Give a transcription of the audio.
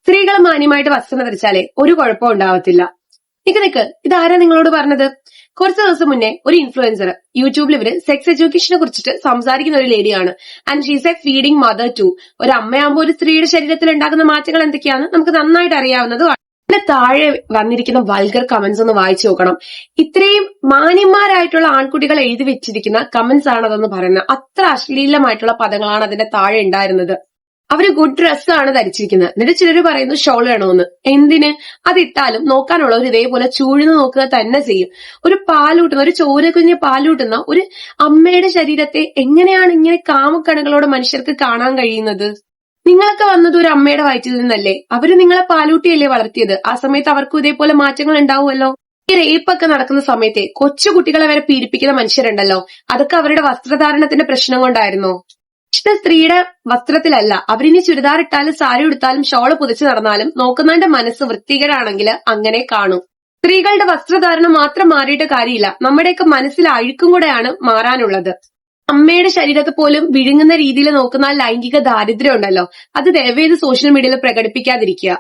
സ്ത്രീകൾ മാന്യമായിട്ട് വസ്ത്രം ധരിച്ചാലേ ഒരു കുഴപ്പവും ഉണ്ടാവത്തില്ല. നിക്ക് ഇതാരാ നിങ്ങളോട് പറഞ്ഞത്? കുറച്ച് ദിവസം മുന്നേ ഒരു ഇൻഫ്ലുവൻസർ യൂട്യൂബിൽ ഇവര് സെക്സ് എഡ്യൂക്കേഷനെ കുറിച്ചിട്ട് സംസാരിക്കുന്ന ഒരു ലേഡിയാണ്. And she's a feeding mother too. ഒരു അമ്മയാകുമ്പോൾ ഒരു സ്ത്രീയുടെ ശരീരത്തിൽ ഉണ്ടാകുന്ന മാറ്റങ്ങൾ എന്തൊക്കെയാണെന്ന് നമുക്ക് നന്നായിട്ട് അറിയാവുന്നതുമാണ്. ഇതിന്റെ താഴെ വന്നിരിക്കുന്ന വൾഗർ കമന്റ്സ് ഒന്ന് വായിച്ചു നോക്കണം. ഇത്രയും മാന്യന്മാരായിട്ടുള്ള ആൺകുട്ടികൾ എഴുതി വെച്ചിരിക്കുന്ന കമന്റ്സ് ആണ് അതെന്ന് പറയുന്നത്. അത്ര അശ്ലീലമായിട്ടുള്ള പദങ്ങളാണ് അതിന്റെ താഴെ ഉണ്ടായിരുന്നത്. അവര് ഗുഡ് ഡ്രസ്സാണ് ധരിച്ചിരിക്കുന്നത്. എന്നിട്ട് ചിലര് പറയുന്നു ഷോൾ വേണമെന്ന്. എന്തിന്? അതിട്ടാലും നോക്കാനുള്ളവർ ഇതേപോലെ ചൂഴ്ന്നു നോക്കുക തന്നെ ചെയ്യും. ഒരു പാലൂട്ടുന്ന, ഒരു ചോരക്കുഞ്ഞ് പാലൂട്ടുന്ന ഒരു അമ്മയുടെ ശരീരത്തെ എങ്ങനെയാണ് ഇങ്ങനെ കാമക്കണകളോട് മനുഷ്യർക്ക് കാണാൻ കഴിയുന്നത്? നിങ്ങളൊക്കെ വന്നത് ഒരു അമ്മയുടെ വയറ്റിൽ നിന്നല്ലേ? അവര് നിങ്ങളെ പാലൂട്ടിയല്ലേ വളർത്തിയത്? ആ സമയത്ത് അവർക്കും ഇതേപോലെ മാറ്റങ്ങൾ ഉണ്ടാവുമല്ലോ. ഈ റേപ്പൊക്കെ നടക്കുന്ന സമയത്തെ കൊച്ചു കുട്ടികളെ വരെ പീഡിപ്പിക്കുന്ന മനുഷ്യരുണ്ടല്ലോ, അതൊക്കെ അവരുടെ വസ്ത്രധാരണത്തിന്റെ പ്രശ്നം കൊണ്ടായിരുന്നോ? സ്ത്രീയുടെ വസ്ത്രത്തിലല്ല. അവരിനി ചുരിദാർ ഇട്ടാലും സാരി ഉടുത്താലും ഷോള് പുതച്ചു നടന്നാലും നോക്കുന്നവന്റെ മനസ്സ് വൃത്തികരാണെങ്കിൽ അങ്ങനെ കാണും. സ്ത്രീകളുടെ വസ്ത്രധാരണം മാത്രം മാറിയിട്ട് കാര്യമില്ല, നമ്മുടെയൊക്കെ മനസ്സിൽ അഴുക്കും കൂടെയാണ് മാറാനുള്ളത്. അമ്മയുടെ ശരീരത്തെ പോലും വിഴുങ്ങുന്ന രീതിയിൽ നോക്കുന്ന ലൈംഗിക ദാരിദ്ര്യം ഉണ്ടല്ലോ, അത് ദയവേത് സോഷ്യൽ മീഡിയയിൽ പ്രകടിപ്പിക്കാതിരിക്കുക.